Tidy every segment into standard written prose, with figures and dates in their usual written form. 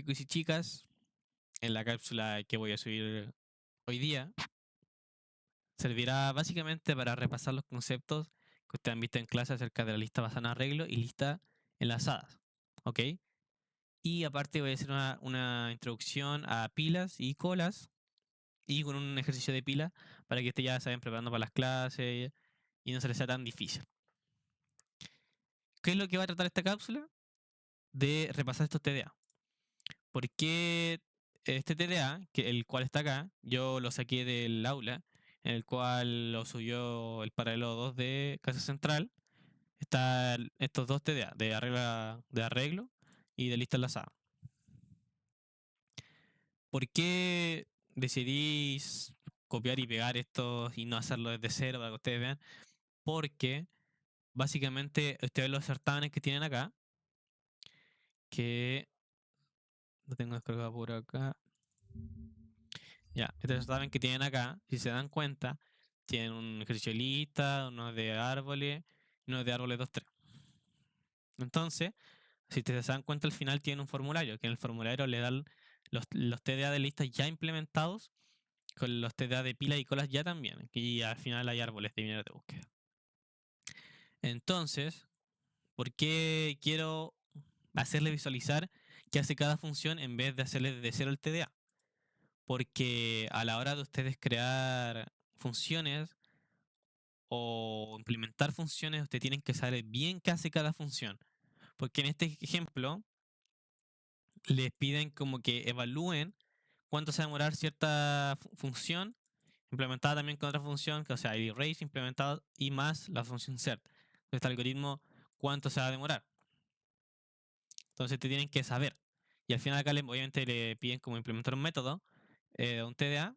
Chicos y chicas, en la cápsula que voy a subir hoy día, servirá básicamente para repasar los conceptos que ustedes han visto en clase acerca de la lista basada en arreglo y lista enlazadas. ¿Ok? Y aparte voy a hacer una introducción a pilas y colas y con un ejercicio de pila para que ustedes ya se vayan preparando para las clases y no se les sea tan difícil. ¿Qué es lo que va a tratar esta cápsula? De repasar estos TDA. ¿Por qué este TDA, el cual está acá, yo lo saqué del aula, en el cual lo subió el paralelo 2 de Casa Central? Están estos dos TDA, de arreglo y de lista enlazada. ¿Por qué decidís copiar y pegar estos y no hacerlo desde cero para que ustedes vean? Porque básicamente ustedes ven los certámenes que tienen acá, que lo tengo descargado por acá. Ya, este certamen que tienen acá, si se dan cuenta, tienen un ejercicio de lista, uno de árboles, y uno de árboles 2 3. Entonces, si te se dan cuenta, al final tienen un formulario, que en el formulario le dan los TDA de listas ya implementados, con los TDA de pila y colas ya también, y al final hay árboles de binario de búsqueda. Entonces, ¿por qué quiero hacerle visualizar qué hace cada función en vez de hacerle desde cero el TDA? Porque a la hora de ustedes crear funciones o implementar funciones, ustedes tienen que saber bien qué hace cada función. Porque en este ejemplo les piden como que evalúen cuánto se va a demorar cierta función implementada también con otra función, que, o sea, el erase implementado y más la función set. Este algoritmo, cuánto se va a demorar. Entonces te tienen que saber. Y al final acá obviamente le piden como implementar un método, un TDA,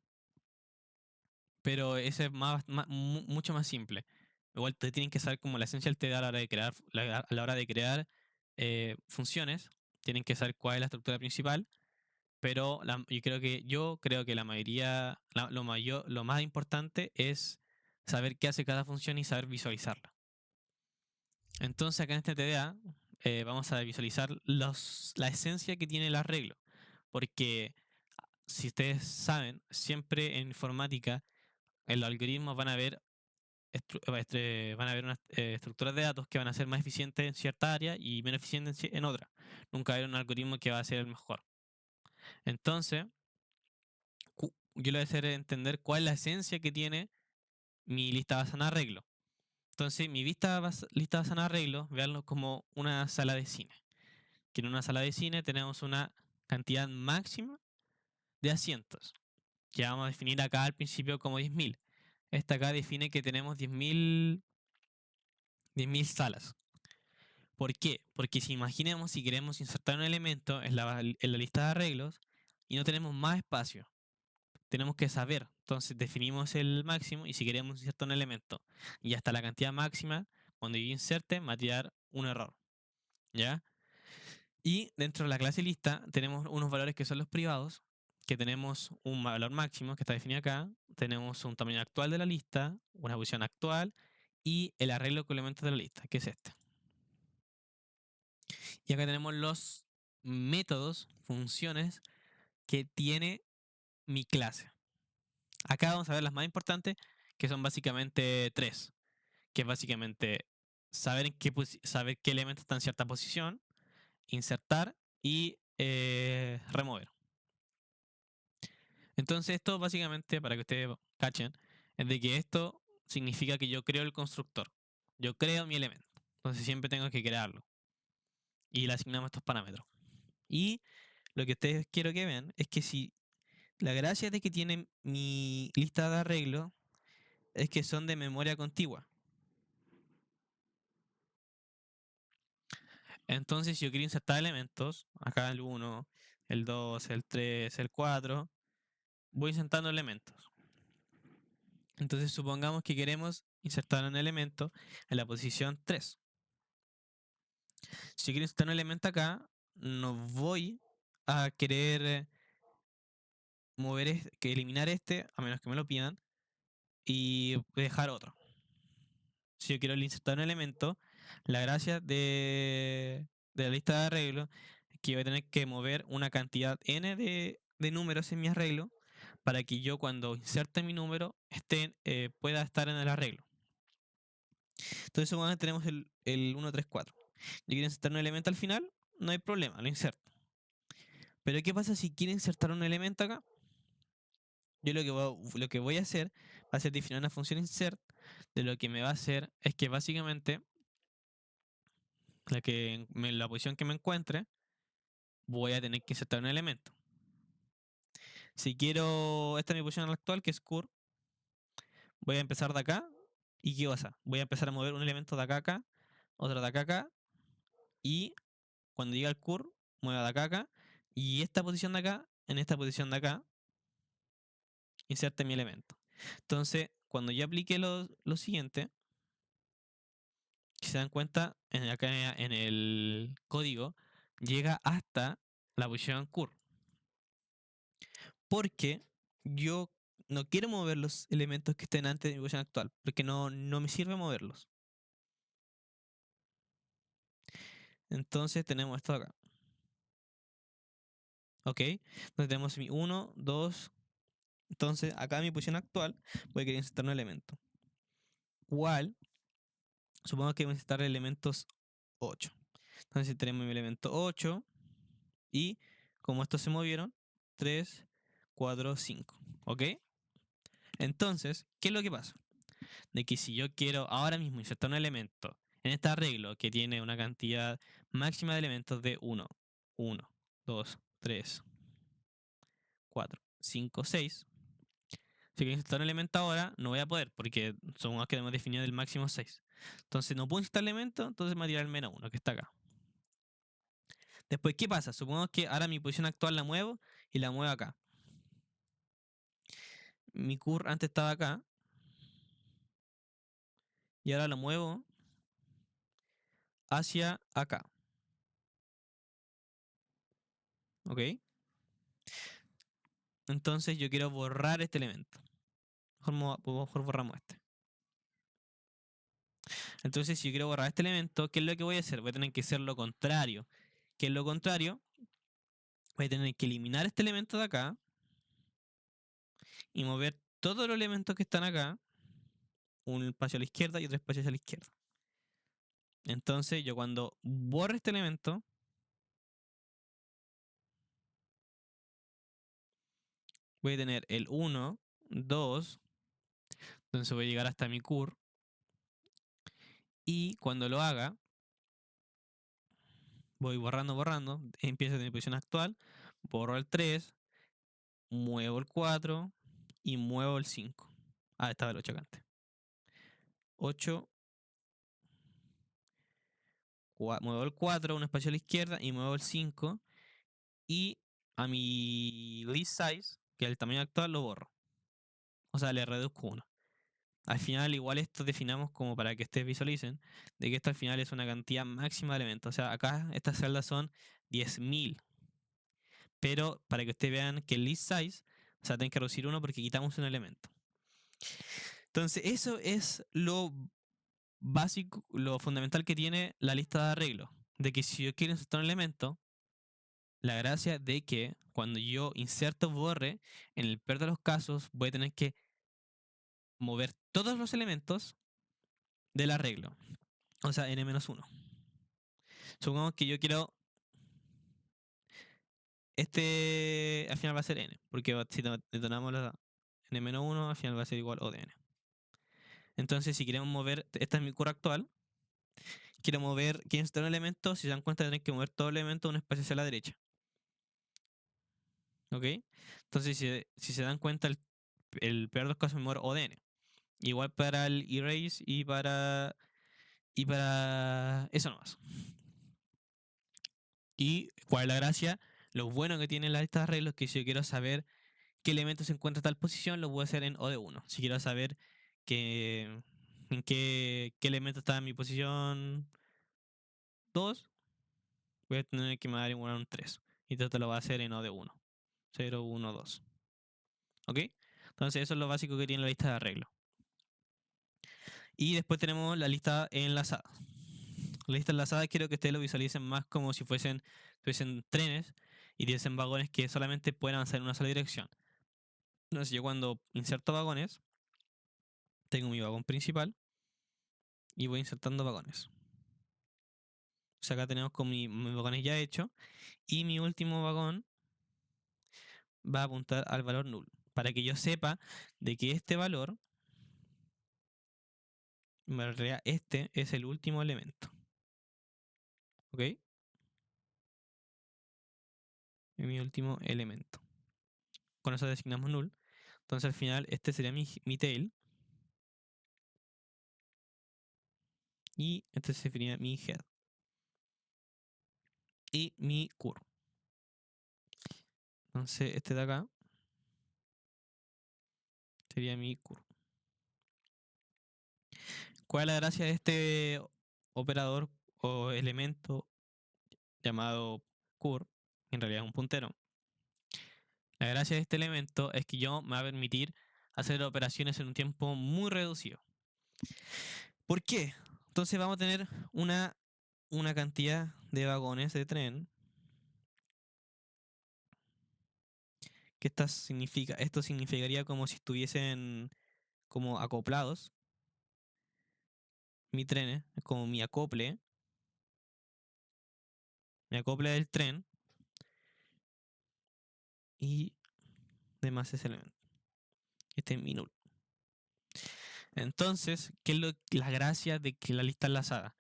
pero ese es mucho más simple. Igual te tienen que saber como la esencia del TDA a la hora de crear, a la hora de crear funciones. Tienen que saber cuál es la estructura principal, pero yo creo que la mayoría, lo más importante es saber qué hace cada función y saber visualizarla. Entonces acá en este TDA vamos a visualizar la esencia que tiene el arreglo, porque si ustedes saben, siempre en informática en los algoritmos van a haber unas estructuras de datos que van a ser más eficientes en cierta área y menos eficientes en otra. Nunca va a haber un algoritmo que va a ser el mejor. Entonces, yo le voy a hacer entender cuál es la esencia que tiene mi lista basada en arreglo. Entonces, mi lista basada en arreglo, veanlo como una sala de cine. Que en una sala de cine tenemos una cantidad máxima de asientos, que vamos a definir acá al principio como 10.000. Esta acá define que tenemos 10.000 salas. ¿Por qué? Porque si imaginemos si queremos insertar un elemento en la lista de arreglos y no tenemos más espacio, tenemos que saber. Entonces definimos el máximo y si queremos insertar un elemento y hasta la cantidad máxima, cuando yo inserte, me va a tirar un error. ¿Ya? Y dentro de la clase lista tenemos unos valores que son los privados, que tenemos un valor máximo que está definido acá, tenemos un tamaño actual de la lista, una posición actual y el arreglo con elementos de la lista, que es este. Y acá tenemos los métodos, funciones que tiene mi clase. Acá vamos a ver las más importantes, que son básicamente tres, que es básicamente saber qué elementos están en cierta posición, insertar y remover. Entonces esto básicamente, para que ustedes cachen, es de que esto significa que yo creo el constructor. Yo creo mi elemento. Entonces siempre tengo que crearlo. Y le asignamos estos parámetros. Y lo que ustedes quiero que vean es que si la gracia de que tiene mi lista de arreglo es que son de memoria contigua. Entonces, si yo quiero insertar elementos, acá el 1, el 2, el 3, el 4, voy insertando elementos. Entonces, supongamos que queremos insertar un elemento en la posición 3. Si yo quiero insertar un elemento acá, no voy a querer eliminar este, a menos que me lo pidan, y dejar otro. Si yo quiero insertar un elemento, la gracia de la lista de arreglo que voy a tener que mover una cantidad n de números en mi arreglo para que yo cuando inserte mi número pueda estar en el arreglo. Entonces supongamos que tenemos el 1, 3, 4. Yo quiero insertar un elemento al final, no hay problema, lo inserto. Pero ¿qué pasa si quiero insertar un elemento acá? Yo lo que voy a hacer va a ser definir una función insert, de lo que me va a hacer es que básicamente la posición que me encuentre voy a tener que insertar un elemento. Si quiero, esta es mi posición actual, que es cur, voy a empezar de acá. ¿Y qué pasa? Voy a empezar a mover un elemento de acá a acá, otro de acá a acá, y cuando llegue al cur, mueva de acá a acá, y esta posición de acá, en esta posición de acá, inserte mi elemento. Entonces, cuando yo aplique lo siguiente, si se dan cuenta, acá en el código, llega hasta la posición cur. Porque yo no quiero mover los elementos que estén antes de mi posición actual, porque no me sirve moverlos. Entonces tenemos esto acá. ¿Ok? Entonces tenemos mi 1, 2. Entonces acá en mi posición actual voy a querer insertar un elemento. ¿Cuál? Supongo que voy a insertar elementos 8. Entonces tenemos mi elemento 8 y como estos se movieron, 3, 4, 5. ¿Ok? Entonces, ¿qué es lo que pasa? De que si yo quiero ahora mismo insertar un elemento en este arreglo que tiene una cantidad máxima de elementos de 1, 1, 2, 3, 4, 5, 6. Si quiero insertar un elemento ahora, no voy a poder porque somos que hemos definido el máximo 6. Entonces no puedo insertar elemento, entonces me va a tirar el menos 1 que está acá. Después, ¿qué pasa? Supongamos que ahora mi posición actual la muevo y la muevo acá. Mi cur antes estaba acá y ahora lo muevo hacia acá. ¿Ok? Entonces yo quiero borrar este elemento. Mejor borramos este. Entonces, si yo quiero borrar este elemento, ¿qué es lo que voy a hacer? Voy a tener que hacer lo contrario. ¿Qué es lo contrario? Voy a tener que eliminar este elemento de acá y mover todos los elementos que están acá, un espacio a la izquierda y otro espacio hacia la izquierda. Entonces, yo cuando borre este elemento, voy a tener el 1, 2, entonces voy a llegar hasta mi cur, y cuando lo haga, voy borrando, empiezo de mi posición actual, borro el 3, muevo el 4 y muevo el 5. Ah, estaba el 8 acá antes. 8, muevo el 4, un espacio a la izquierda y muevo el 5 y a mi list size, que es el tamaño actual, lo borro. O sea, le reduzco 1. Al final, igual esto definamos como para que ustedes visualicen, de que esto al final es una cantidad máxima de elementos. O sea, acá estas celdas son 10.000. Pero para que ustedes vean que el list size, o sea, tienen que reducir 1 porque quitamos un elemento. Entonces, eso es lo básico, lo fundamental que tiene la lista de arreglos. De que si yo quiero insertar un elemento, la gracia de que cuando yo inserto borre, en el peor de los casos voy a tener que mover todos los elementos del arreglo. O sea, n-1. Supongamos que yo quiero... Este al final va a ser n, porque si detonamos la n-1, al final va a ser igual O de n. Entonces, si queremos mover, esta es mi cura actual, quiero insertar un elemento, si se dan cuenta, tener que mover todo el elemento un espacio hacia la derecha. ¿Ok? Entonces, si se dan cuenta, el peor de los casos me muero O de n. Igual para el erase y para eso nomás. Y cuál es la gracia, lo bueno que tiene la lista de arreglos es que si yo quiero saber qué elemento se encuentra en tal posición, lo voy a hacer en O de 1. Si quiero saber en qué elemento está en mi posición 2, voy a tener que dar igual a un 3. Y esto lo va a hacer en O de 1. 0, 1, 2. ¿Ok? Entonces eso es lo básico que tiene la lista de arreglos. Y después tenemos la lista enlazada. La lista enlazada quiero que ustedes lo visualicen más como si tuviesen trenes y tuviesen vagones que solamente pueden avanzar en una sola dirección. Entonces yo cuando inserto vagones, tengo mi vagón principal y voy insertando vagones. O sea, acá tenemos con mis vagones ya hechos y mi último vagón va a apuntar al valor null, para que yo sepa de que este valor, en realidad este es el último elemento. ¿Ok? Es mi último elemento. Con eso designamos null. Entonces al final este sería mi tail. Y este sería mi head. Y mi curve. Entonces este de acá sería mi curve. ¿Cuál es la gracia de este operador o elemento llamado curve? En realidad es un puntero. La gracia de este elemento es que yo me va a permitir hacer operaciones en un tiempo muy reducido. ¿Por qué? Entonces vamos a tener una cantidad de vagones de tren que esto significaría como si estuviesen como acoplados. Mi tren es como mi acople del tren y demás ese elemento. Este es mi null. Entonces, ¿qué es la gracia de que la lista enlazada?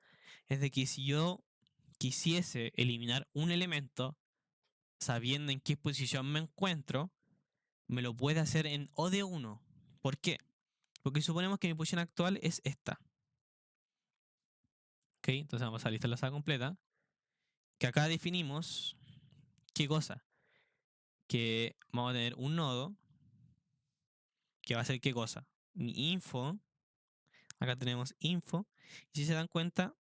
Es de que si yo quisiese eliminar un elemento sabiendo en qué posición me encuentro, me lo puede hacer en O de 1. ¿Por qué? Porque suponemos que mi posición actual es esta. ¿Ok? Entonces vamos a la lista enlazada completa. Que acá definimos qué cosa. Que vamos a tener un nodo que va a ser qué cosa. Mi info. Acá tenemos info. Y si se dan cuenta,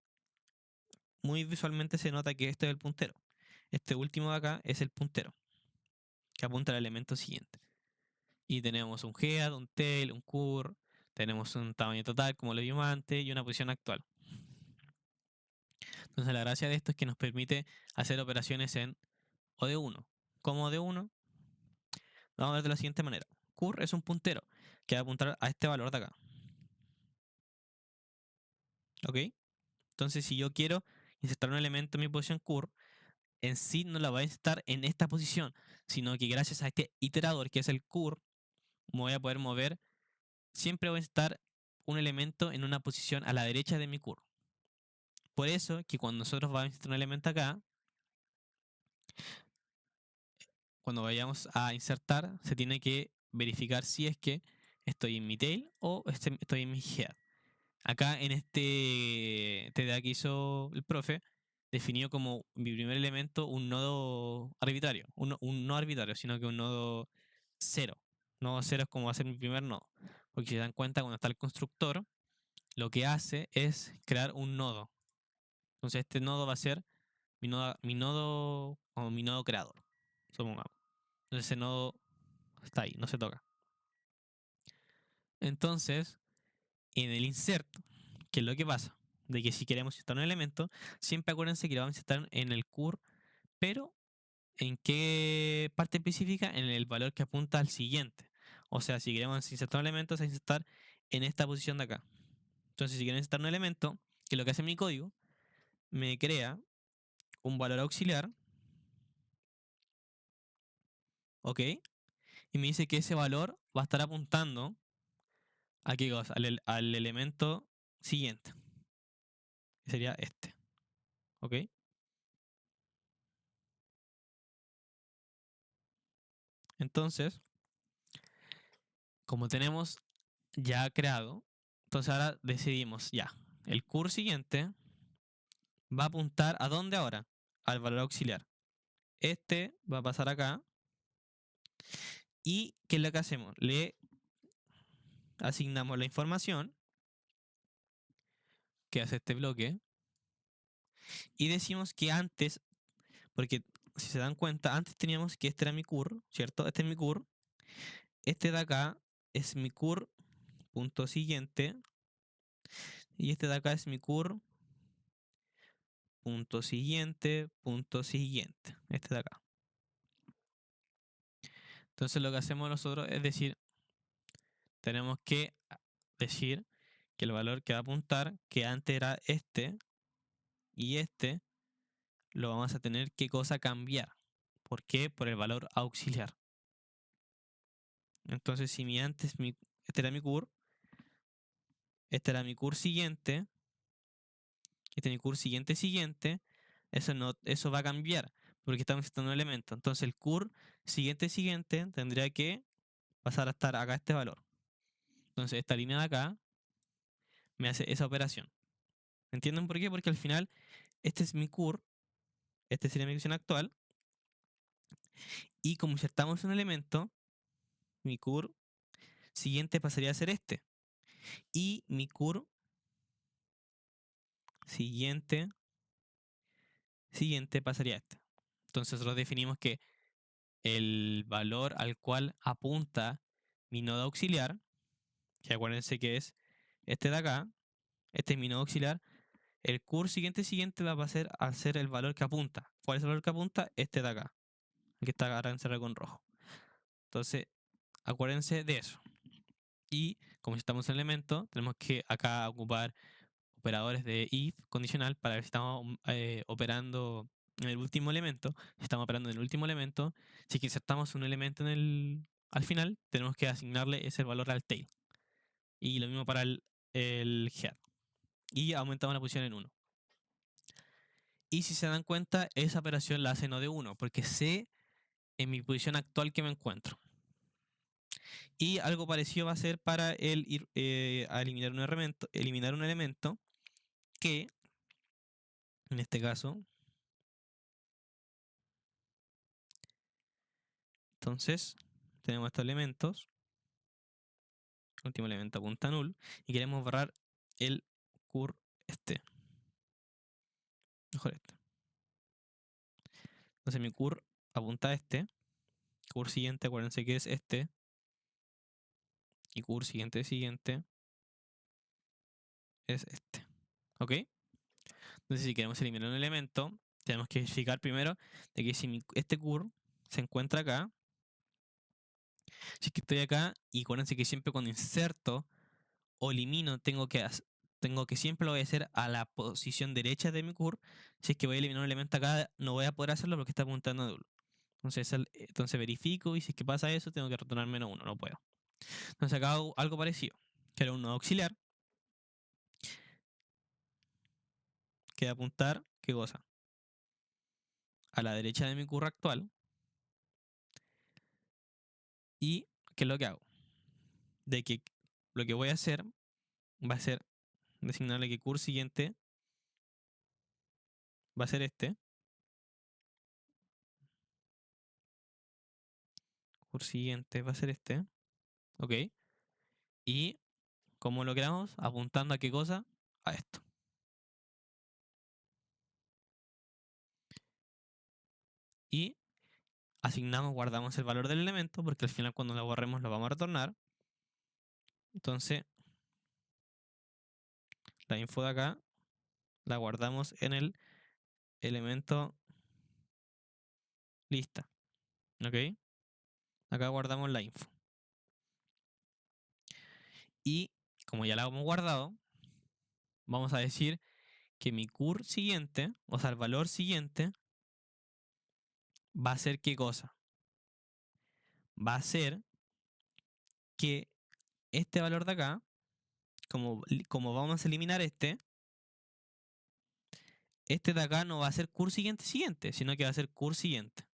muy visualmente se nota que este es el puntero. Este último de acá es el puntero, que apunta al elemento siguiente. Y tenemos un head, un tail, un curve, tenemos un tamaño total, como lo vimos antes, y una posición actual. Entonces la gracia de esto es que nos permite hacer operaciones en O de 1. ¿Cómo O de 1? Vamos a ver de la siguiente manera. Curve es un puntero que va a apuntar a este valor de acá. ¿Ok? Entonces si yo quiero insertar un elemento en mi posición curve, en sí no la va a insertar en esta posición, sino que gracias a este iterador que es el curve, me voy a poder mover. Siempre voy a insertar un elemento en una posición a la derecha de mi curve. Por eso que cuando nosotros vamos a insertar un elemento acá, cuando vayamos a insertar, se tiene que verificar si es que estoy en mi tail o estoy en mi head. Acá en este TDA que hizo el profe, definió como mi primer elemento un nodo arbitrario. Un no arbitrario, sino que un nodo cero. Nodo cero es como va a ser mi primer nodo. Porque si se dan cuenta, cuando está el constructor, lo que hace es crear un nodo. Entonces este nodo va a ser mi nodo creador, supongamos. Entonces ese nodo está ahí, no se toca. Entonces, en el insert, ¿qué es lo que pasa? De que si queremos insertar un elemento, siempre acuérdense que lo vamos a insertar en el curve, pero ¿en qué parte específica? En el valor que apunta al siguiente. O sea, si queremos insertar un elemento, se va a insertar en esta posición de acá. Entonces, si quiero insertar un elemento, que es lo que hace mi código, me crea un valor auxiliar, ¿ok? Y me dice que ese valor va a estar apuntando a qué cosa, al elemento siguiente, que sería este, ¿ok? Entonces, como tenemos ya creado, entonces ahora decidimos ya, el curso siguiente va a apuntar a dónde ahora, al valor auxiliar. Este va a pasar acá y ¿qué es lo que hacemos? Le asignamos la información que hace este bloque y decimos que antes, porque si se dan cuenta, antes teníamos que este era mi cur, ¿cierto? Este es mi cur. Este de acá es mi cur punto siguiente. Y este de acá es mi cur punto siguiente, punto siguiente. Este de acá. Entonces lo que hacemos nosotros es decir, tenemos que decir que el valor que va a apuntar, que antes era este y este, lo vamos a tener que cosa cambiar. ¿Por qué? Por el valor auxiliar. Entonces, si mi antes, este era mi cur, este era mi cur siguiente, este es mi cur siguiente siguiente, eso, no, eso va a cambiar, porque estamos necesitando un elemento. Entonces, el cur siguiente siguiente tendría que pasar a estar acá este valor. Entonces, esta línea de acá me hace esa operación. ¿Entienden por qué? Porque al final, este es mi cur, este sería mi ecuación actual, y como insertamos un elemento, mi cur siguiente pasaría a ser este. Y mi cur siguiente, siguiente pasaría a este. Entonces nosotros definimos que el valor al cual apunta mi nodo auxiliar, que acuérdense que es este de acá, este es mi nodo auxiliar, el cur siguiente siguiente va a pasar a ser el valor que apunta. ¿Cuál es el valor que apunta? Este de acá, que está ahora encerrado con rojo. Entonces, acuérdense de eso. Y como estamos en elemento, tenemos que acá ocupar operadores de if condicional para ver si estamos operando en el último elemento. Si estamos operando en el último elemento, si que insertamos un elemento al final, tenemos que asignarle ese valor al tail. Y lo mismo para el head. Y aumentamos la posición en 1. Y si se dan cuenta, esa operación la hace no de 1, porque sé en mi posición actual que me encuentro. Y algo parecido va a ser para el ir a eliminar un elemento que, en este caso, entonces, tenemos estos elementos. Último elemento apunta null. Y queremos borrar el cur este. Mejor este. Entonces mi cur apunta a este. Cur siguiente, acuérdense que es este. Y cur siguiente siguiente es este. ¿Ok? Entonces si queremos eliminar un elemento, tenemos que verificar primero de que si este cur se encuentra acá, si es que estoy acá, y acuérdense que siempre cuando inserto o elimino, tengo que siempre lo voy a hacer a la posición derecha de mi cur. Si es que voy a eliminar un elemento acá, no voy a poder hacerlo porque está apuntando a null. Entonces verifico y si es que pasa eso, tengo que retornar -1, no puedo. Entonces acá hago algo parecido, que era un nodo auxiliar, que va a apuntar, ¿qué cosa? A la derecha de mi curva actual. ¿Y qué es lo que hago? De que lo que voy a hacer va a ser designarle que cur siguiente va a ser este. Cur siguiente va a ser este. ¿Ok? Y ¿cómo lo creamos? Apuntando a qué cosa? A esto. Y asignamos, guardamos el valor del elemento, porque al final cuando lo borremos lo vamos a retornar. Entonces, la info de acá la guardamos en el elemento lista. ¿Ok? Acá guardamos la info. Y como ya la hemos guardado, vamos a decir que mi cur siguiente, o sea, el valor siguiente, va a ser ¿qué cosa? Va a ser que este valor de acá, como vamos a eliminar este de acá no va a ser cur siguiente siguiente, sino que va a ser cur siguiente.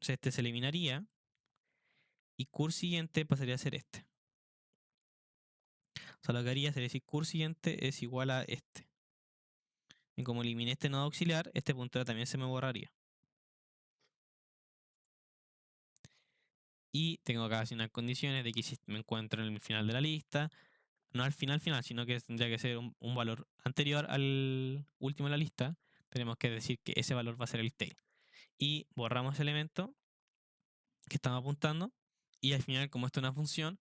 O sea, este se eliminaría y cur siguiente pasaría a ser este. O sea, lo que haría sería decir cur siguiente es igual a este. Y como eliminé este nodo auxiliar, este puntero también se me borraría. Y tengo acá unas condiciones de que si me encuentro en el final de la lista, no al final final, sino que tendría que ser un valor anterior al último de la lista, tenemos que decir que ese valor va a ser el tail. Y borramos el elemento que estamos apuntando y al final, como esto es una función,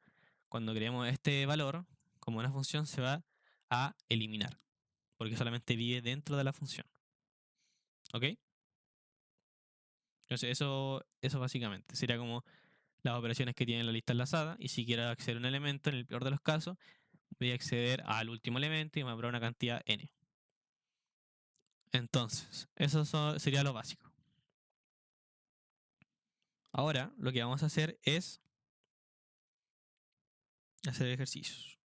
cuando creemos este valor como una función se va a eliminar. porque solamente vive dentro de la función. ¿Ok? Entonces eso básicamente sería como las operaciones que tiene la lista enlazada, y si quiero acceder a un elemento, en el peor de los casos, voy a acceder al último elemento y me habrá una cantidad n. Entonces, sería lo básico. Ahora, lo que vamos a hacer es hacer ejercicios.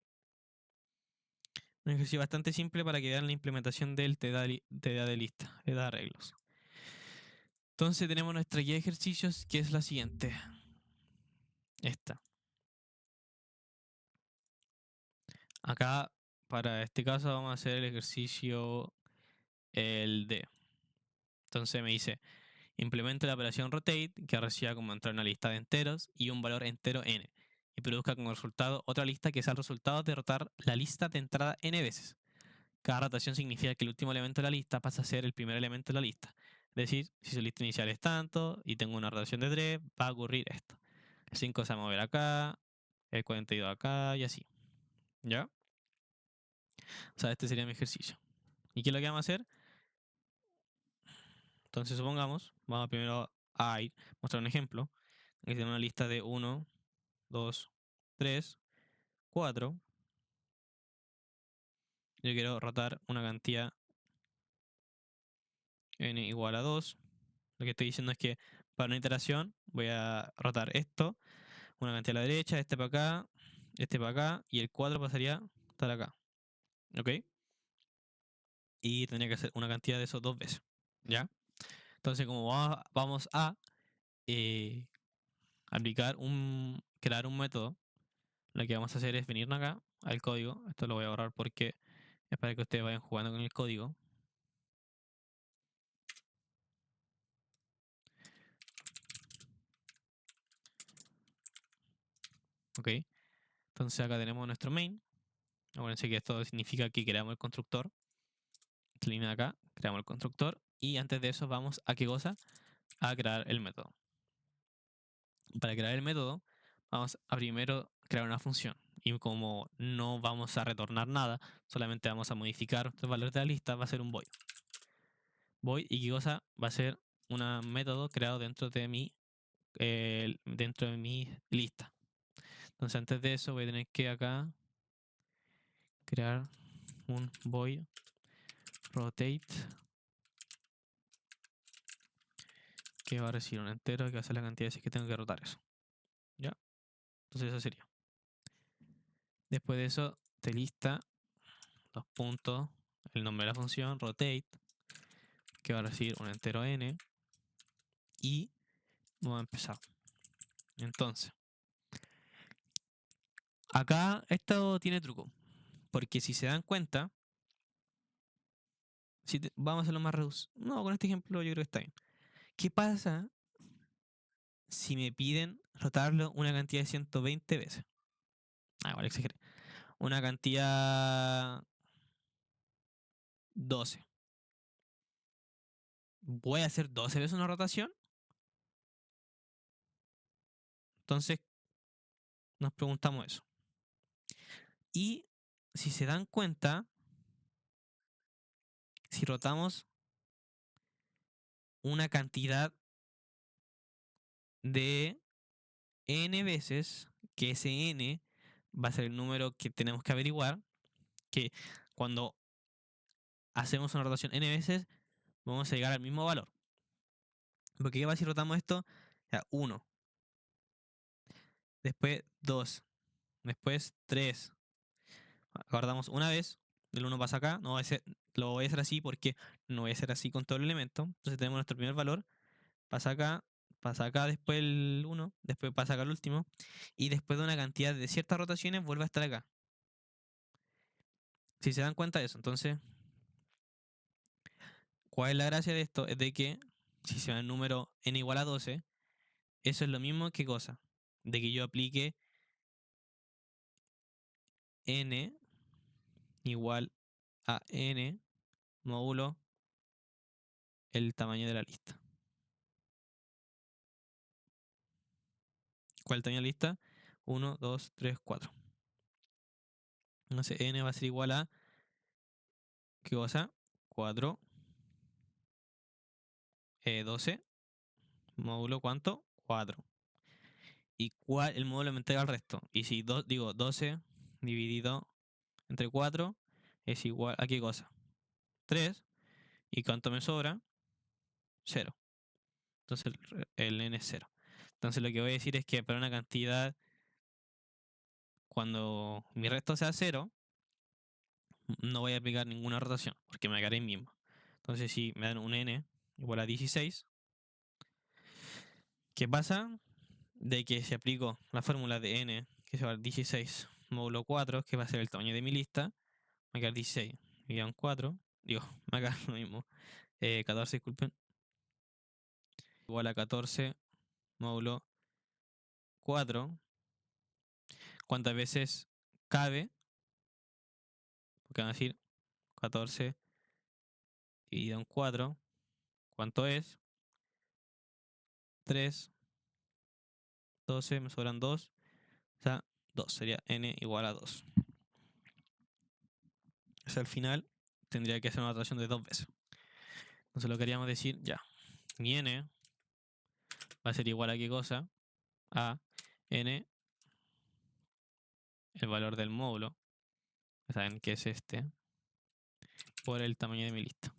Un ejercicio bastante simple para que vean la implementación del TDA de lista, TDA arreglos. Entonces tenemos nuestra guía de ejercicios, que es la siguiente. Esta. Acá, para este caso, vamos a hacer el ejercicio el D. Entonces me dice, implemente la operación rotate, que reciba como entrar una lista de enteros y un valor entero n, y produzca como resultado otra lista que sea el resultado de rotar la lista de entrada n veces. Cada rotación significa que el último elemento de la lista pasa a ser el primer elemento de la lista. Es decir, si su lista inicial es tanto y tengo una rotación de 3, va a ocurrir esto. El 5 se va a mover acá, el 42 acá y así. ¿Ya? O sea, este sería mi ejercicio. ¿Y qué es lo que vamos a hacer? Entonces supongamos, vamos primero a mostrar un ejemplo. Aquí tenemos una lista de 1, 2, 3, 4. Yo quiero rotar una cantidad n igual a 2. Lo que estoy diciendo es que para una iteración voy a rotar esto, una cantidad a la derecha, este para acá, y el 4 pasaría a estar acá. ¿Ok? Y tendría que hacer una cantidad de eso 2 veces. ¿Ya? Entonces, como vamos a eh, crear un método, lo que vamos a hacer es venir acá al código. Esto lo voy a borrar porque es para que ustedes vayan jugando con el código. ¿Ok? Entonces acá tenemos nuestro main. Acuérdense que esto significa que creamos el constructor. Esta línea de acá, creamos el constructor. Y antes de eso vamos a qué cosa? A crear el método. Para crear el método, vamos a primero crear una función. Y como no vamos a retornar nada, solamente vamos a modificar los valores de la lista, va a ser un void. Void, y qué cosa va a ser un método creado dentro de mi lista. Entonces antes de eso voy a tener que acá crear un void rotate que va a recibir un entero que va a ser la cantidad de veces que tengo que rotar eso. ¿Ya? Entonces eso sería. Después de eso, te lista los puntos, el nombre de la función, rotate, que va a recibir un entero n, y vamos a empezar. Entonces, acá esto tiene truco, porque si se dan cuenta, vamos a hacerlo más reducido. No, con este ejemplo yo creo que está bien. ¿Qué pasa si me piden rotarlo una cantidad de 120 veces? Ah, igual exageré. Una cantidad 12. ¿Voy a hacer 12 veces una rotación? Entonces nos preguntamos eso. Y si se dan cuenta, si rotamos una cantidad de n veces, que ese n va a ser el número que tenemos que averiguar, que cuando hacemos una rotación n veces, vamos a llegar al mismo valor. Porque ¿qué pasa si rotamos esto? 1, después 2, después 3. Acordamos una vez, el 1 pasa acá, no lo voy a hacer así porque no voy a hacer así con todo el elemento. Entonces tenemos nuestro primer valor, pasa acá después el 1, después pasa acá el último, y después de una cantidad de ciertas rotaciones vuelve a estar acá. Si se dan cuenta de eso, entonces, ¿cuál es la gracia de esto? Es de que si se va el número n igual a 12, eso es lo mismo que cosa, de que yo aplique n igual a n módulo el tamaño de la lista. ¿Cuál es el tamaño de la lista? 1, 2, 3, 4. Entonces n va a ser igual a, ¿qué cosa? 4, 12, módulo ¿cuánto? 4. ¿Y cuál el módulo me entrega el resto? Y si digo 12 dividido entre 4 es igual a qué cosa? 3. ¿Y cuánto me sobra? 0. Entonces el n es 0. Entonces lo que voy a decir es que para una cantidad, cuando mi resto sea 0, no voy a aplicar ninguna rotación, porque me quedaré mismo. Entonces si me dan un n igual a 16, ¿qué pasa? De que si aplico la fórmula de n, que se va a 16 módulo 4, que va a ser el tamaño de mi lista, me queda 16, me quedan 4, digo, me queda lo mismo, 14, disculpen, igual a 14 módulo 4, ¿cuántas veces cabe? Porque van a decir 14 dividido en 4, ¿cuánto es? 3, 12, me sobran 2, o sea, 2 sería n igual a 2. O sea, al final tendría que hacer una rotación de 2 veces. Entonces lo queríamos decir, ya, mi n va a ser igual a qué cosa? A n, el valor del módulo, saben que es este, por el tamaño de mi lista.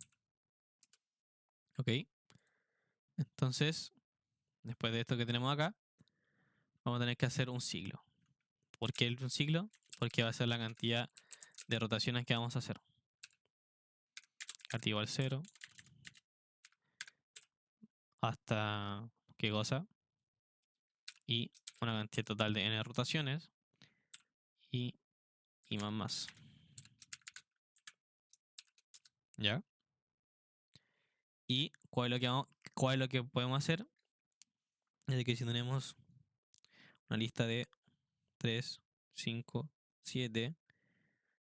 ¿Ok? Entonces, después de esto que tenemos acá, vamos a tener que hacer un siglo. ¿Por qué un siglo? Porque va a ser la cantidad de rotaciones que vamos a hacer. Art igual 0 hasta qué cosa, y una cantidad total de n rotaciones y más. ¿Ya? Y cuál es lo que podemos hacer, es que si tenemos una lista de 3, 5, 7,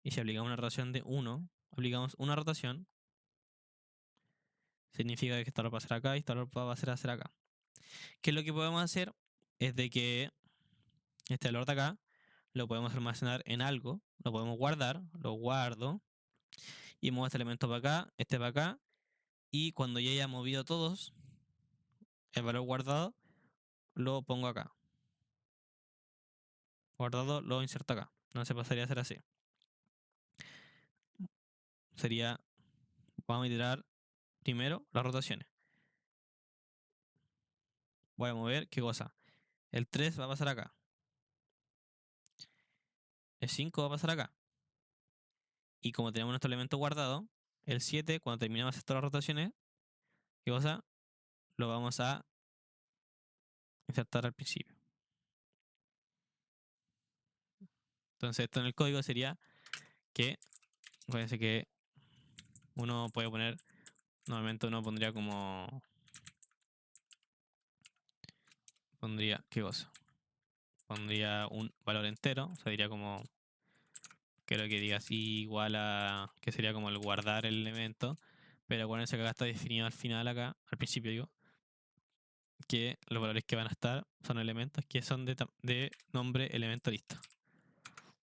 y si aplicamos una rotación de 1, aplicamos una rotación, significa que esta ropa va a ser acá y esta ropa va a ser acá. ¿Qué es lo que podemos hacer? Es de que este valor de acá lo podemos almacenar en algo, lo podemos guardar, lo guardo y muevo este elemento para acá, este para acá, y cuando ya haya movido todos, el valor guardado lo pongo acá. Guardado lo inserto acá. No se pasaría a ser así. Sería, vamos a iterar primero las rotaciones. Voy a mover, ¿qué cosa? El 3 va a pasar acá. El 5 va a pasar acá. Y como tenemos nuestro elemento guardado, el 7, cuando terminemos estas las rotaciones, ¿qué cosa? Lo vamos a insertar al principio. Entonces esto en el código sería que, fíjense que uno puede poner, normalmente uno pondría ¿qué cosa? Pondría un valor entero, o sea, diría como, creo que diga así igual a, que sería como el guardar el elemento, pero acuérdense que acá está definido al final, acá, al principio digo, que los valores que van a estar son elementos que son de nombre elemento lista.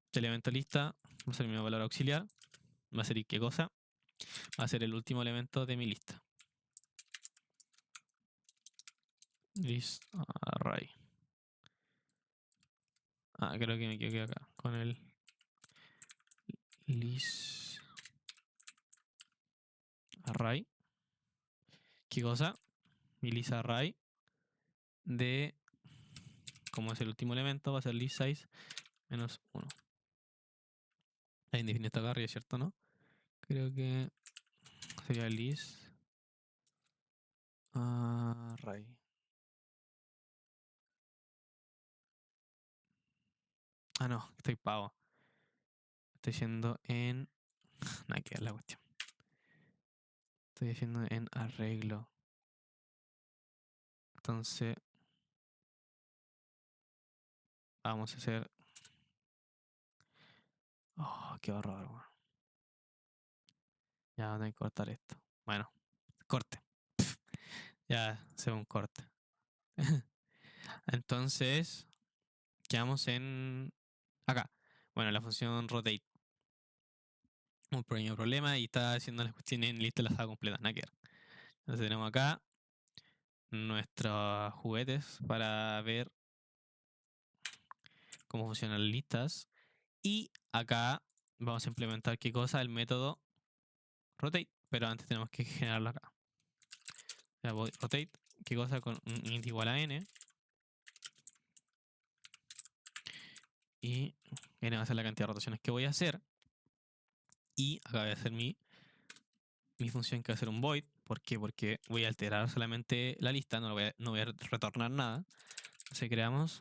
Este elemento lista va a ser mi valor auxiliar, va a ser qué cosa, va a ser el último elemento de mi lista. List array. Creo que me equivoqué acá con el list array. ¿Qué cosa? Mi list array de, como es el último elemento, va a ser list size menos 1. Ahí define esta carga, ¿cierto? ¿No? Creo que sería list array. No, estoy pavo. Estoy haciendo en. Nada que ver la cuestión. Estoy haciendo en arreglo. Entonces, vamos a hacer. Oh, qué horror, weón. Ya voy a tener que cortar esto. Bueno, corte. Ya, se un corte. Entonces, quedamos en. Acá. Bueno, la función rotate. un pequeño problema y está haciendo las cuestiones en lista enlazada completa, nada que ver. Entonces tenemos acá nuestros juguetes para ver cómo funcionan las listas. Y acá vamos a implementar qué cosa, el método rotate, pero antes tenemos que generarlo acá. Ya voy rotate, qué cosa con un int igual a n. Y n va a ser la cantidad de rotaciones que voy a hacer. Y acá voy a hacer mi función que va a ser un void. ¿Por qué? Porque voy a alterar solamente la lista, no voy a retornar nada. Entonces creamos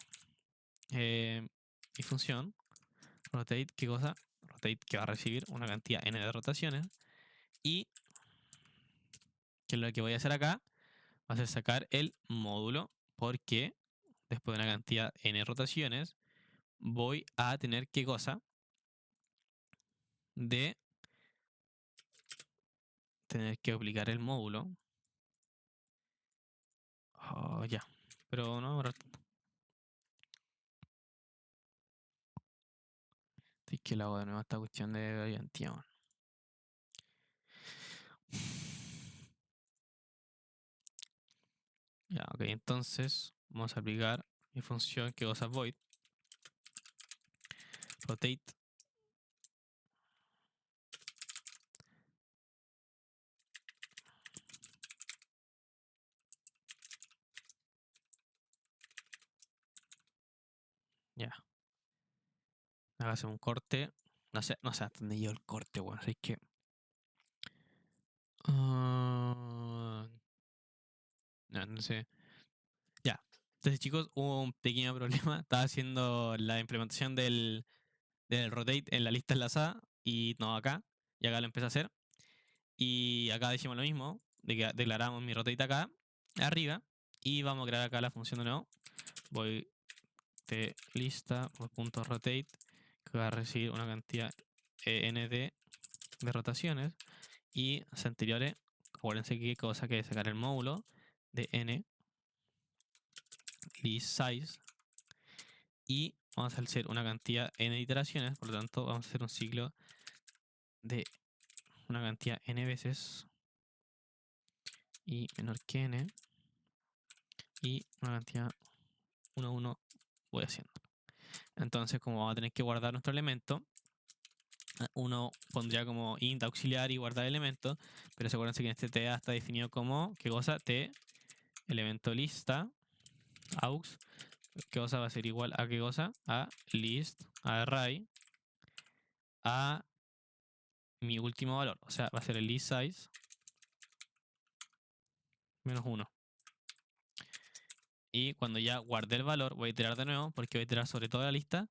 mi función rotate, ¿qué cosa? Rotate que va a recibir una cantidad n de rotaciones. Y que lo que voy a hacer acá va a ser sacar el módulo, porque después de una cantidad n rotaciones voy a tener qué cosa de tener que aplicar el módulo. Oh, ya, pero no ahora. Es que la hago de nuevo esta cuestión de variante. Ya, ok, entonces vamos a aplicar mi función que cosa void rotate. Ya, hágase un corte. No sé hasta dónde llevo el corte, bueno, así que. No sé. Ya. Entonces, chicos, hubo un pequeño problema. Estaba haciendo la implementación del rotate en la lista enlazada y no acá. Y acá lo empecé a hacer. Y acá decimos lo mismo, de que declaramos mi rotate acá, arriba, y vamos a crear acá la función de nuevo. Voy de lista por punto rotate, que va a recibir una cantidad n de rotaciones. Y las anteriores, acuérdense que cosa que sacar el módulo de n list size. Y vamos a hacer una cantidad n de iteraciones, por lo tanto vamos a hacer un ciclo de una cantidad n veces y menor que n y una cantidad 1, 1 voy haciendo. Entonces, como vamos a tener que guardar nuestro elemento, uno pondría como int auxiliar y guardar elemento, pero acuérdense que en este TA está definido como, ¿qué cosa? T, elemento lista, aux, ¿qué cosa va a ser igual a qué cosa? A list, a array, a mi último valor, o sea, va a ser el list size menos 1. Y cuando ya guardé el valor, voy a iterar de nuevo, porque voy a iterar sobre toda la lista,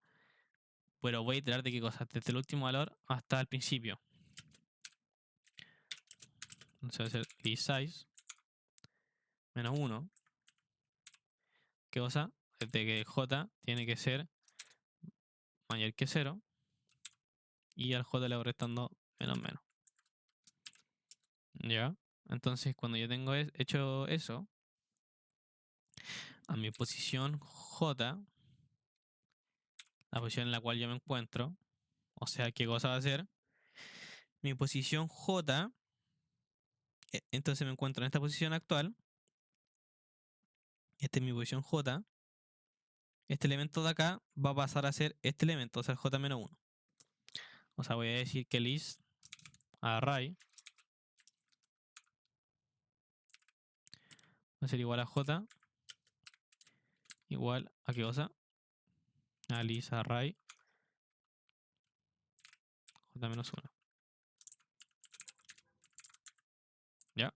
pero voy a iterar de qué cosa, desde el último valor hasta el principio. Entonces va a ser list size menos 1. ¿Qué cosa? Desde que j tiene que ser mayor que 0 y al j le voy restando menos menos. ¿Ya? Entonces cuando yo tengo hecho eso, a mi posición j, la posición en la cual yo me encuentro, o sea, ¿qué cosa va a ser? Mi posición j, entonces me encuentro en esta posición actual, esta es mi posición j, este elemento de acá va a pasar a ser este elemento, o sea, el j-1. O sea, voy a decir que list array va a ser igual a j igual a qué cosa? A list array j-1. ¿Ya?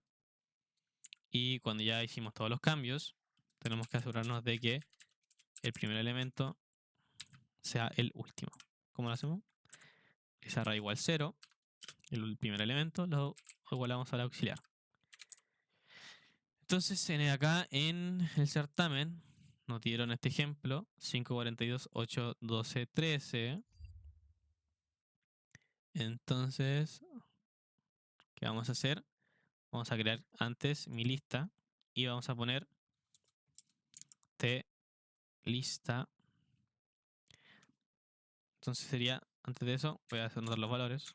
Y cuando ya hicimos todos los cambios, tenemos que asegurarnos de que el primer elemento sea el último. ¿Cómo lo hacemos? List array igual 0, el primer elemento lo igualamos al auxiliar. Entonces, acá en el certamen nos dieron este ejemplo: 5, 42, 8, 12, 13. Entonces, ¿qué vamos a hacer? Vamos a crear antes mi lista y vamos a poner t lista. Entonces sería, antes de eso, voy a anotar los valores.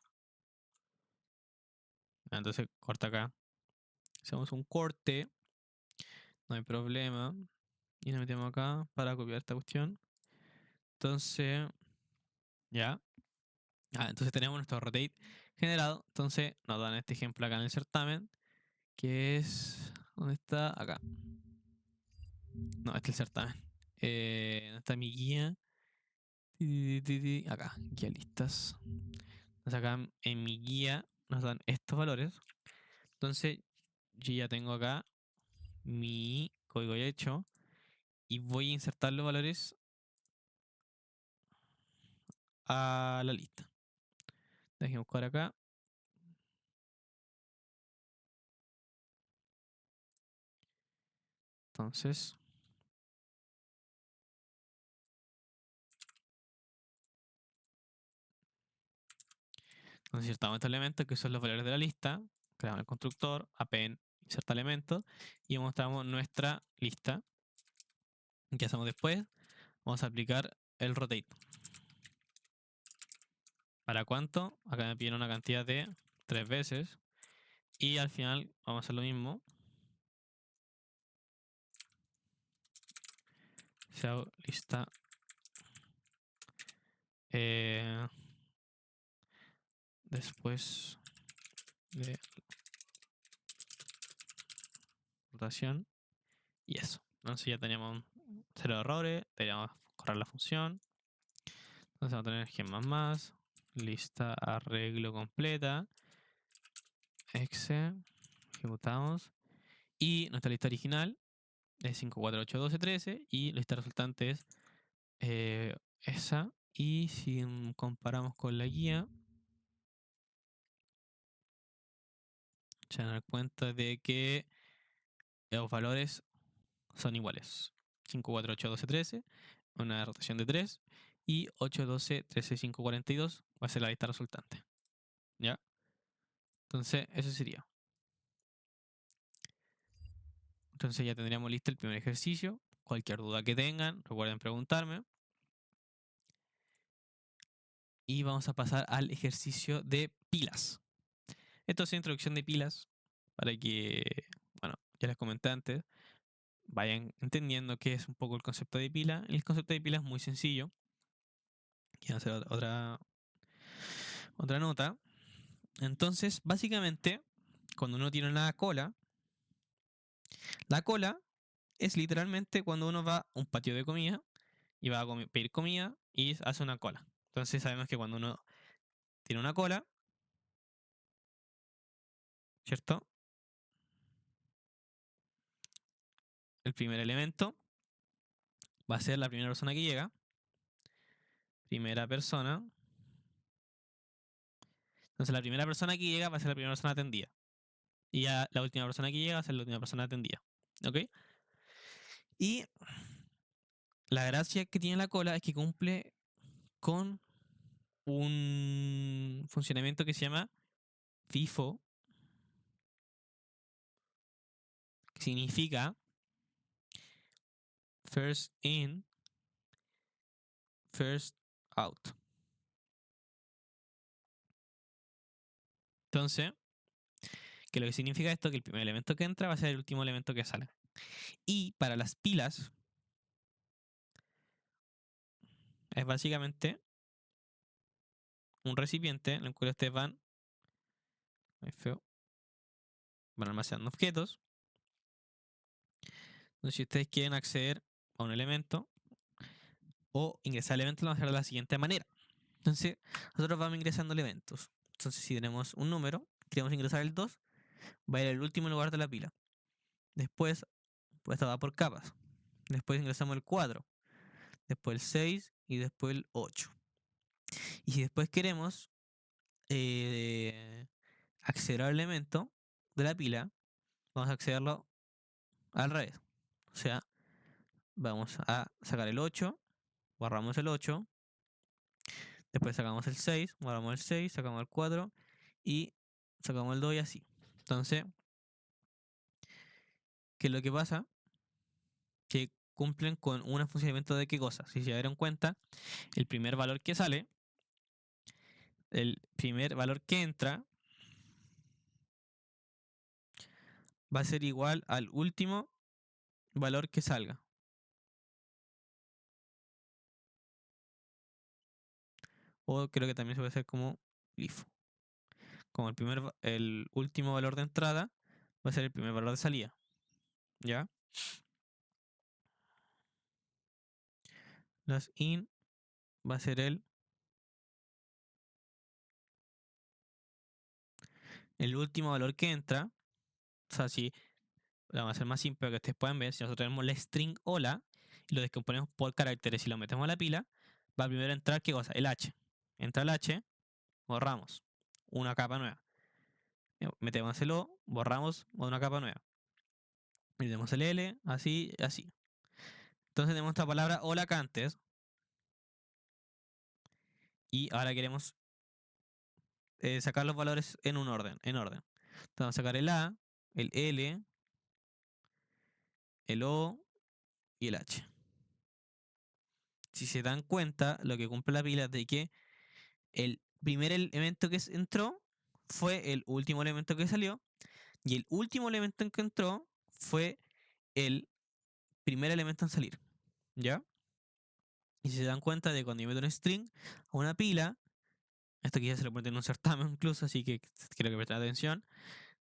Entonces corta acá. Hacemos un corte. No hay problema. Y nos metemos acá para copiar esta cuestión. Entonces, ya. Entonces tenemos nuestro rotate generado. Entonces nos dan este ejemplo acá en el certamen. Que es... ¿Dónde está? Acá. No, este es el certamen. ¿Dónde está mi guía? Acá, guía listas. Entonces acá en mi guía nos dan estos valores. Entonces yo ya tengo acá mi código ya hecho. Y voy a insertar los valores a la lista. Déjenme buscar acá. Entonces insertamos estos elementos que son los valores de la lista. Creamos el constructor, append, inserta elementos y mostramos nuestra lista. ¿Qué hacemos después? Vamos a aplicar el rotate. ¿Para cuánto? Acá me piden una cantidad de 3 veces. Y al final vamos a hacer lo mismo. Sea lista. Después de rotación. Y eso. Entonces ya teníamos 0 errores. Deberíamos correr la función. Entonces vamos a tener gemas lista arreglo completa. Exe. Ejecutamos. Y nuestra lista original es 5, 4, 8, 12, 13. Y la lista resultante es esa. Y si comparamos con la guía, se van a dar cuenta de que los valores son iguales. 5, 4, 8, 12, 13. Una rotación de 3. Y 8, 12, 13, 5, 42 va a ser la lista resultante. ¿Ya? Entonces, eso sería. Entonces ya tendríamos listo el primer ejercicio. Cualquier duda que tengan, recuerden preguntarme. Y vamos a pasar al ejercicio de pilas. Esto es introducción de pilas para que, bueno, ya les comenté antes, vayan entendiendo qué es un poco el concepto de pila. El concepto de pila es muy sencillo. Quiero hacer otra nota. Entonces, básicamente, cuando uno tiene una cola, la cola es literalmente cuando uno va a un patio de comida y va a pedir comida y hace una cola. Entonces sabemos que cuando uno tiene una cola, ¿cierto? El primer elemento va a ser la primera persona que llega. Primera persona. Entonces la primera persona que llega va a ser la primera persona atendida. Y ya la última persona que llega va a ser la última persona atendida. ¿Ok? Y la gracia que tiene la cola es que cumple con un funcionamiento que se llama FIFO, que significa First In, First Out. Entonces, que lo que significa esto, que el primer elemento que entra va a ser el último elemento que sale. Y para las pilas, es básicamente un recipiente en el cual ustedes van, feo, van almacenando objetos. Entonces, si ustedes quieren acceder a un elemento o ingresar al evento, lo vamos a hacer de la siguiente manera. Entonces, nosotros vamos ingresando elementos. Entonces, si tenemos un número, queremos ingresar el 2, va a ir al último lugar de la pila. Después, pues esta va por capas. Después ingresamos el 4, después el 6 y después el 8. Y si después queremos acceder al elemento de la pila, vamos a accederlo al revés. O sea, vamos a sacar el 8, borramos el 8, después sacamos el 6, borramos el 6, sacamos el 4 y sacamos el 2 y así. Entonces, ¿qué es lo que pasa? Que cumplen con un funcionamiento de qué cosa. Si se dieron cuenta, el primer valor que sale, el primer valor que entra, va a ser igual al último valor que salga. O creo que también se puede hacer como glifo. Como el último valor de entrada va a ser el primer valor de salida. ¿Ya? Las in va a ser el último valor que entra. O sea, si lo vamos a hacer más simple para que ustedes puedan ver, si nosotros tenemos la string hola y lo descomponemos por caracteres y lo metemos a la pila, va a primero entrar, ¿qué cosa? El h. Entra el h, borramos una capa nueva. Metemos el o, borramos una capa nueva. Metemos el l, así, así. Entonces tenemos esta palabra hola acá antes. Y ahora queremos sacar los valores en un orden, en orden. Entonces vamos a sacar el a, el l, el o y el h. Si se dan cuenta, lo que cumple la pila es de que el primer elemento que entró fue el último elemento que salió y el último elemento en que entró fue el primer elemento en salir. ¿Ya? Y si se dan cuenta de cuando yo meto un string a una pila, esto quizás se lo ponen en un certamen incluso, así que quiero que presten atención,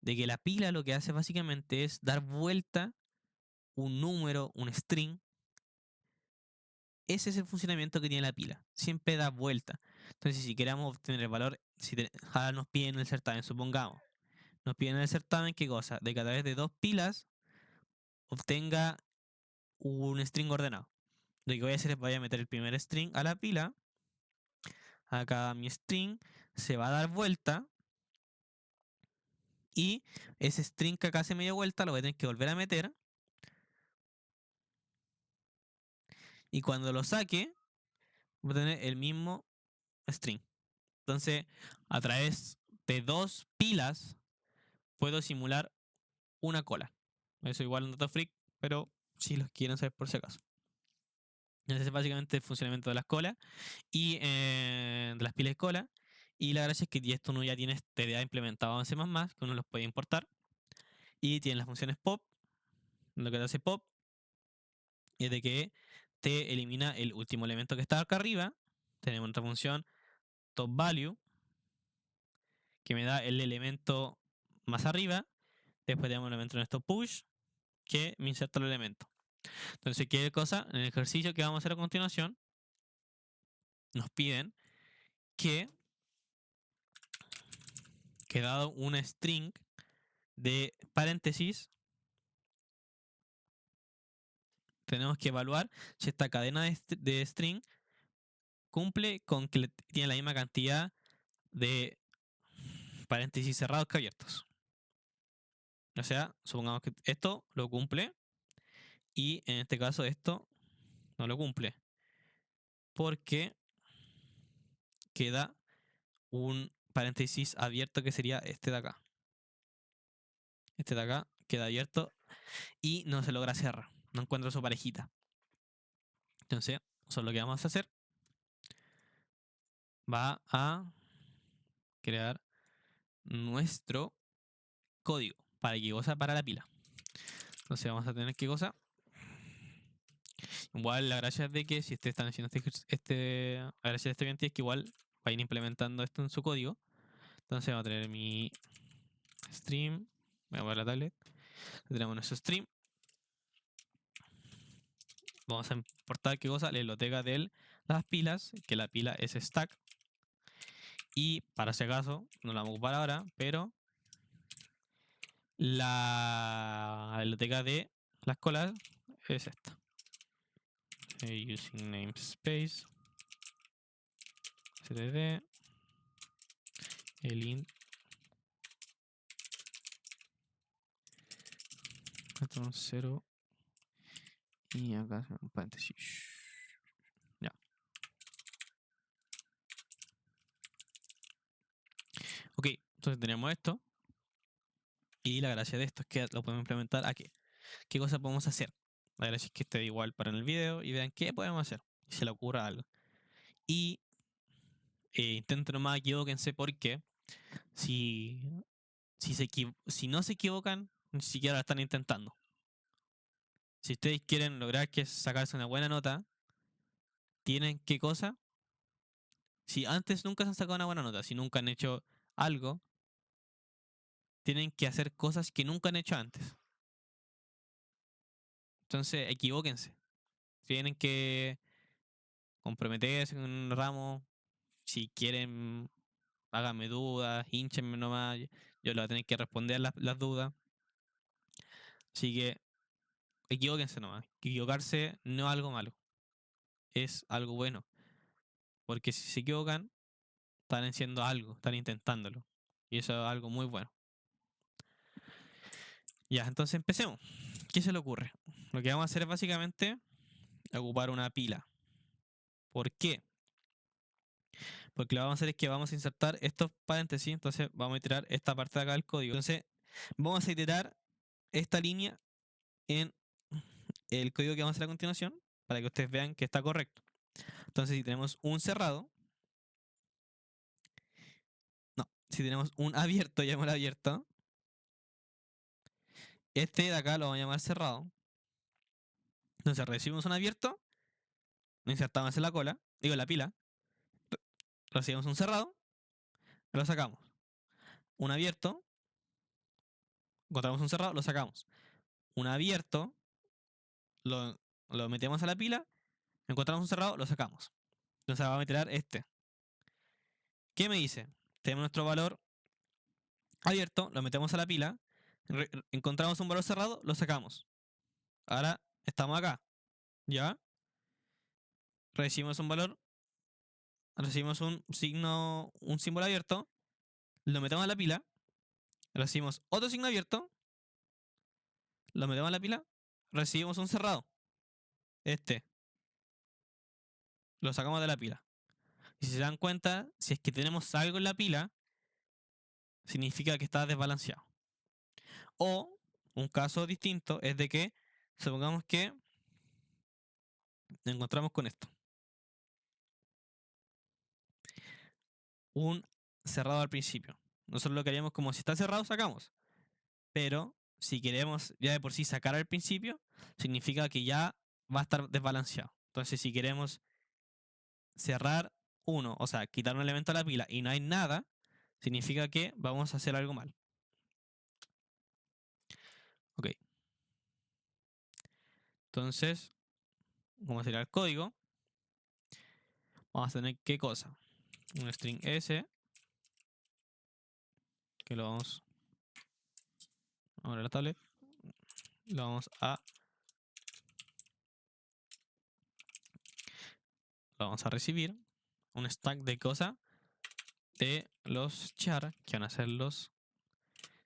de que la pila lo que hace básicamente es dar vuelta un número, un string. Ese es el funcionamiento que tiene la pila. Siempre da vuelta. Entonces, si queremos obtener el valor, ahora nos piden el certamen, supongamos. Nos piden el certamen, ¿qué cosa? De que a través de dos pilas obtenga un string ordenado. Lo que voy a hacer es voy a meter el primer string a la pila. Acá mi string se va a dar vuelta. Y ese string que acá se me dio vuelta lo voy a tener que volver a meter. Y cuando lo saque, voy a tener el mismo string. Entonces, a través de dos pilas, puedo simular una cola. Eso igual un dato freak, pero si los quieren saber por si acaso. Ese es básicamente el funcionamiento de las colas y de las pilas de cola. Y la gracia es que esto uno ya tiene TDA implementado en C++, que uno los puede importar. Y tiene las funciones pop. Lo que te hace pop es de que te elimina el último elemento que está acá arriba. Tenemos otra función top value, que me da el elemento más arriba. Después tenemos el elemento en esto push, que me inserta el elemento. Entonces, ¿qué cosa? En el ejercicio que vamos a hacer a continuación, nos piden que dado una string de paréntesis, tenemos que evaluar si esta cadena de string cumple con que tiene la misma cantidad de paréntesis cerrados que abiertos. O sea, supongamos que esto lo cumple y en este caso esto no lo cumple. Porque queda un paréntesis abierto que sería este de acá. Este de acá queda abierto y no se logra cerrar. No encuentro su parejita. Entonces, eso es lo que vamos a hacer. Va a crear nuestro código para qué cosa, para la pila. Entonces vamos a tener qué cosa. Igual la gracia es de que si ustedes están haciendo la gracia de este evento es que igual vayan implementando esto en su código. Entonces vamos a tener mi stream. Voy a poner la tablet. Tenemos nuestro stream. Vamos a importar qué cosa, la biblioteca de las pilas, que la pila es stack. Y para si acaso, no la vamos a ocupar ahora, pero la biblioteca de las colas es esta. Using namespace cdd el int 0 y acá un paréntesis. Ya. Ok, entonces tenemos esto. Y la gracia de esto es que lo podemos implementar a qué. ¿Qué cosa podemos hacer? La gracia es que esté igual para en el video y vean qué podemos hacer. Si se le ocurra algo. Y intenten nomás equivóquense porque si no se equivocan, ni siquiera lo están intentando. Si ustedes quieren lograr que sacarse una buena nota, tienen qué cosa. Si antes nunca se han sacado una buena nota, si nunca han hecho algo, tienen que hacer cosas que nunca han hecho antes. Entonces, equivóquense. Tienen que comprometerse con un ramo. Si quieren, háganme dudas, hinchenme nomás. Yo les voy a tener que responder las dudas. Así que equivóquense nomás. Equivocarse no es algo malo. Es algo bueno. Porque si se equivocan, están haciendo algo, están intentándolo. Y eso es algo muy bueno. Ya, entonces empecemos. ¿Qué se le ocurre? Lo que vamos a hacer es básicamente ocupar una pila. ¿Por qué? Porque lo que vamos a hacer es que vamos a insertar estos paréntesis, entonces vamos a iterar esta parte de acá del código. Entonces vamos a iterar esta línea en el código que vamos a hacer a continuación para que ustedes vean que está correcto. Entonces si tenemos un cerrado, no, si tenemos un abierto, llamémoslo abierto, este de acá lo vamos a llamar cerrado. Entonces recibimos un abierto, lo insertamos en la cola, digo en la pila, recibimos un cerrado, lo sacamos. Un abierto, encontramos un cerrado, lo sacamos. Un abierto, lo, lo metemos a la pila, encontramos un cerrado, lo sacamos. Entonces vamos a iterar este. ¿Qué me dice? Tenemos nuestro valor abierto, lo metemos a la pila, encontramos un valor cerrado, lo sacamos. Ahora estamos acá. ¿Ya? Recibimos un valor, recibimos un signo, un símbolo abierto, lo metemos a la pila, recibimos otro signo abierto, lo metemos a la pila, recibimos un cerrado. Este. Lo sacamos de la pila. Y si se dan cuenta, si es que tenemos algo en la pila, significa que está desbalanceado. O un caso distinto es de que, supongamos que nos encontramos con esto. Un cerrado al principio. Nosotros lo queríamos como si está cerrado, sacamos. Pero si queremos ya de por sí sacar al principio, significa que ya va a estar desbalanceado. Entonces, si queremos cerrar uno, o sea, quitar un elemento a la pila y no hay nada, significa que vamos a hacer algo mal. Ok. Entonces, ¿cómo sería el código? Vamos a tener qué cosa. Un string s, que lo vamos a abrir la tablet. Lo vamos a recibir. Un stack de cosa de los char, que van a ser los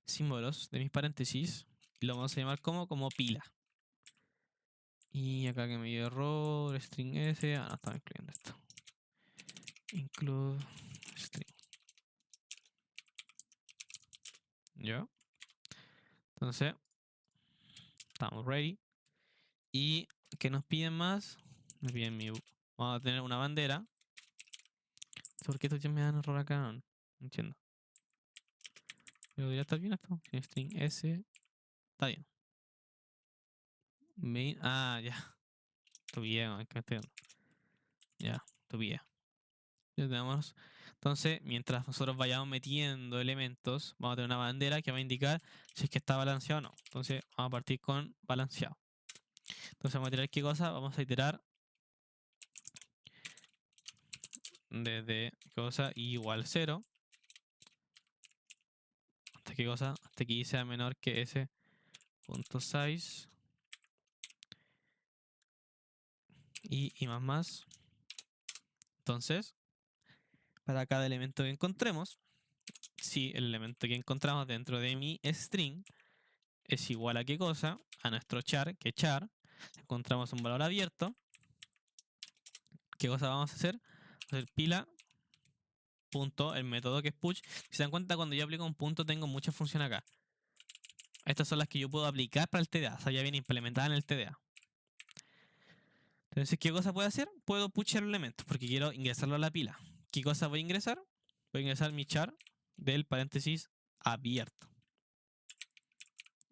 símbolos de mis paréntesis. Y lo vamos a llamar como pila. Y acá que me dio error, string s. Ah, no estaba incluyendo esto. Include string. ¿Ya? Entonces, estamos ready. ¿Y qué nos piden más? Nos piden vamos a tener una bandera. ¿Por qué estos ya me dan error acá? No entiendo. Pero debería estar bien esto. String s. Está bien. Main. Ah, ya. Tu bien, acá estoy dando. Ya, tu bien. Ya tenemos. Entonces, mientras nosotros vayamos metiendo elementos, vamos a tener una bandera que va a indicar si es que está balanceado o no. Entonces, vamos a partir con balanceado. Entonces, vamos a iterar qué cosa? Vamos a iterar desde cosa igual 0 hasta qué cosa, hasta que y sea menor que s.size y más. Entonces, para cada elemento que encontremos, si el elemento que encontramos dentro de mi string es igual a qué cosa, a nuestro char, que char, encontramos un valor abierto, ¿qué cosa vamos a hacer? Vamos a hacer pila punto, el método que es push. Si se dan cuenta, cuando yo aplico un punto tengo muchas funciones acá. Estas son las que yo puedo aplicar para el TDA, o sea, ya viene implementada en el TDA. Entonces, ¿qué cosa puedo hacer? Puedo pushar el elemento, porque quiero ingresarlo a la pila. ¿Qué cosa voy a ingresar? Voy a ingresar mi char del paréntesis abierto.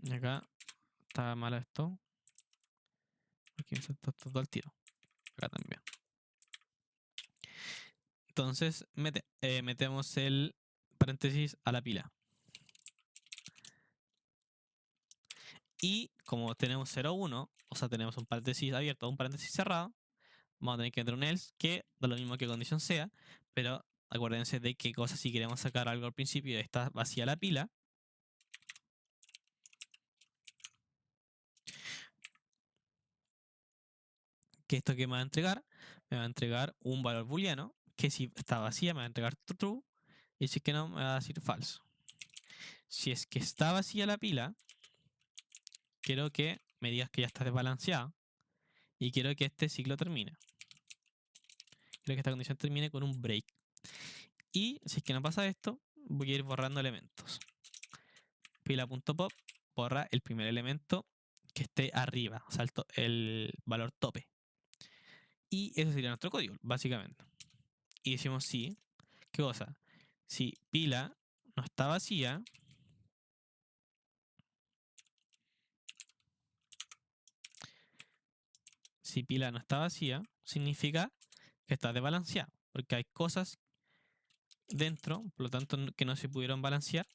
Y acá está malo esto. Aquí está todo al tiro. Acá también. Entonces metemos el paréntesis a la pila. Y como tenemos 0, 1, o sea, tenemos un paréntesis abierto o un paréntesis cerrado, vamos a tener que meter un else que da lo mismo que condición sea, pero acuérdense de qué cosa si queremos sacar algo al principio y está vacía la pila. Que esto que me va a entregar, me va a entregar un valor booleano, que si está vacía me va a entregar true, y si es que no, me va a decir falso. Si es que está vacía la pila, quiero que me digas que ya está desbalanceado, y quiero que este ciclo termine. Quiero que esta condición termine con un break. Y si es que no pasa esto, voy a ir borrando elementos. Pila.pop borra el primer elemento que esté arriba, o sea, el valor tope. Y ese sería nuestro código, básicamente. Y decimos sí. ¿Qué cosa? Si pila no está vacía, si pila no está vacía, significa que está desbalanceado, porque hay cosas dentro, por lo tanto, que no se pudieron balancear.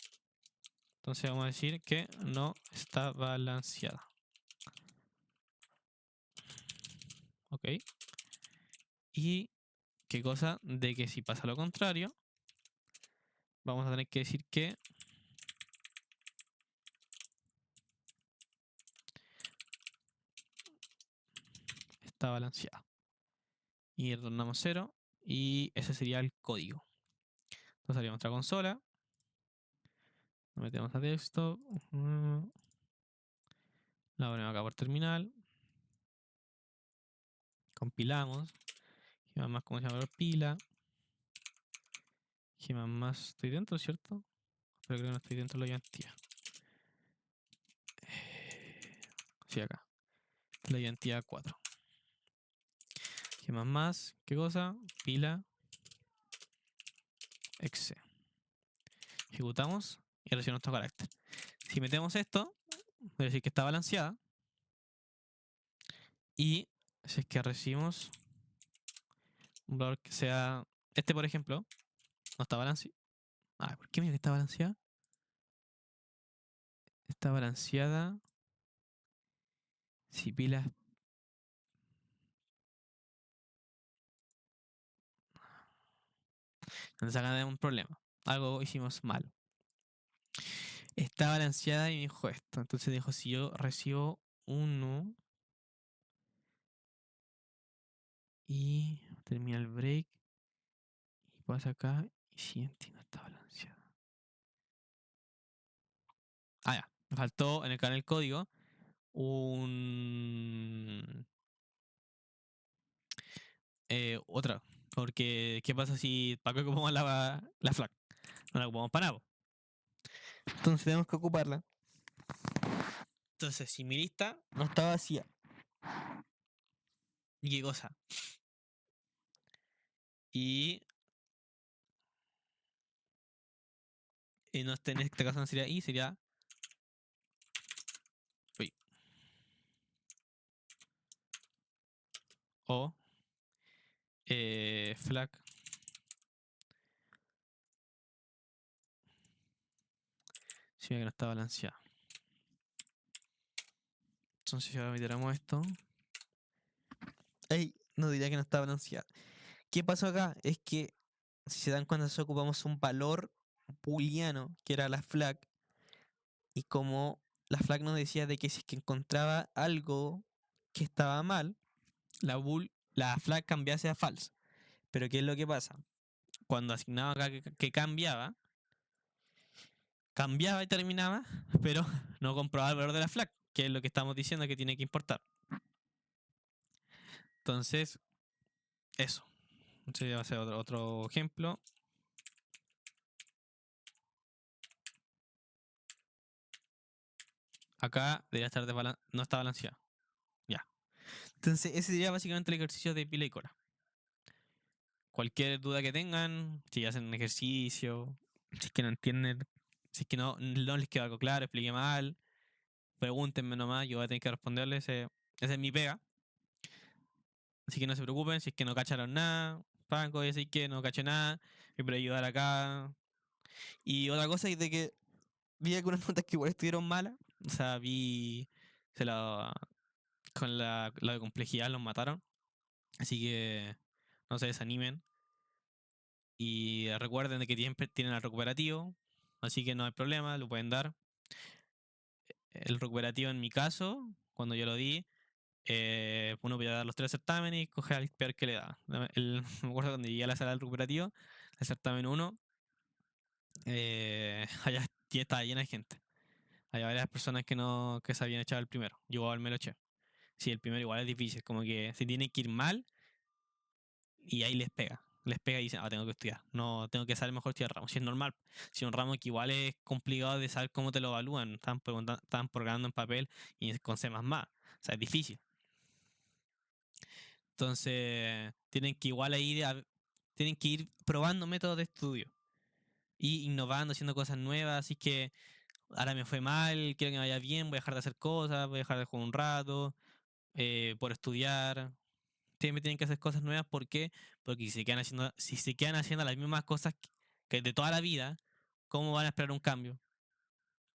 Entonces vamos a decir que no está balanceada. ¿Ok? Y qué cosa de que si pasa lo contrario, vamos a tener que decir que está balanceada. Y retornamos 0 y ese sería el código. Entonces haríamos nuestra consola, nos metemos a desktop, la ponemos acá por terminal, compilamos, más como se llama pila, más estoy dentro, ¿cierto? Pero creo que no estoy dentro de la identidad. Sí, acá. La identidad 4. Más, ¿qué cosa? Pila exe. Ejecutamos y recibimos nuestro carácter. Si metemos esto, voy a decir que está balanceada. Y si es que recibimos un valor que sea este, por ejemplo, no está balanceado. Ah, ¿por qué mira que está balanceada? Está balanceada si pilas. Entonces acá tenemos un problema. Algo hicimos mal. Está balanceada y me dijo esto. Entonces dijo, si yo recibo 1 y termina el break y pasa acá y siguiente no está balanceada. Ah, ya. Me faltó en el canal código un... otra. Porque, ¿qué pasa si para qué ocupamos la flag? No la ocupamos para nada. Entonces tenemos que ocuparla. Entonces, si mi lista no está vacía. ¿Y qué cosa? Y no, en este caso no sería i, sería... Uy. O flag si que no está balanceada. Entonces si ahora metiéramos esto, ¡ey! No diría que no está balanceada. ¿Qué pasó acá? Es que si se dan cuenta, nosotros ocupamos un valor booleano que era la flag, y como la flag nos decía de que si es que encontraba algo que estaba mal, la flag cambiase a false. Pero ¿qué es lo que pasa? Cuando asignaba acá que cambiaba y terminaba, pero no comprobaba el valor de la flag, que es lo que estamos diciendo que tiene que importar. Entonces, eso. Entonces va a ser otro ejemplo. Acá debería estar no está balanceado. Ya. Entonces, ese sería básicamente el ejercicio de pila y cola. Cualquier duda que tengan, si hacen un ejercicio, si es que no entienden, si es que no les queda algo claro, explique mal, pregúntenme nomás, yo voy a tener que responderles. Esa es mi pega. Así que no se preocupen si es que no cacharon nada. Franco, voy a decir que no caché nada. Y para ayudar acá. Y otra cosa es de que vi algunas notas que igual estuvieron malas. O sea, vi. Se la, con la de complejidad los mataron. Así que no se desanimen. Y recuerden de que tienen el recuperativo. Así que no hay problema, lo pueden dar. El recuperativo en mi caso, cuando yo lo di, uno podía dar los tres certámenes y coger al peor que le da. Me acuerdo cuando llegué a la sala del recuperativo, el certamen uno, allá ya estaba llena de gente. Había varias personas que no que se habían echado el primero. Yo igual me lo eché. Sí, el primero igual es difícil, como que se tiene que ir mal y ahí les pega. Les pega y dicen, tengo que estudiar. No, tengo que saber mejor estudiar ramos. Si es normal. Si un ramo que igual es complicado de saber cómo te lo evalúan. Están programando en papel y con C++. O sea, es difícil. Entonces, tienen que ir probando métodos de estudio y innovando, haciendo cosas nuevas. Así que ahora me fue mal, quiero que me vaya bien, voy a dejar de hacer cosas, voy a dejar de jugar un rato, por estudiar. Siempre tienen que hacer cosas nuevas. ¿Por qué? Porque si se quedan haciendo las mismas cosas que de toda la vida, ¿cómo van a esperar un cambio?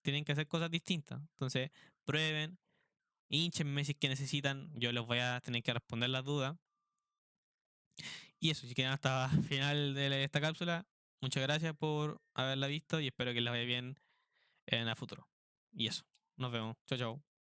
Tienen que hacer cosas distintas. Entonces, prueben, hinchenme si es que necesitan, yo les voy a tener que responder las dudas. Y eso, si quedan hasta el final de esta cápsula, muchas gracias por haberla visto y espero que les vaya bien en el futuro. Y eso, nos vemos. Chao, chao.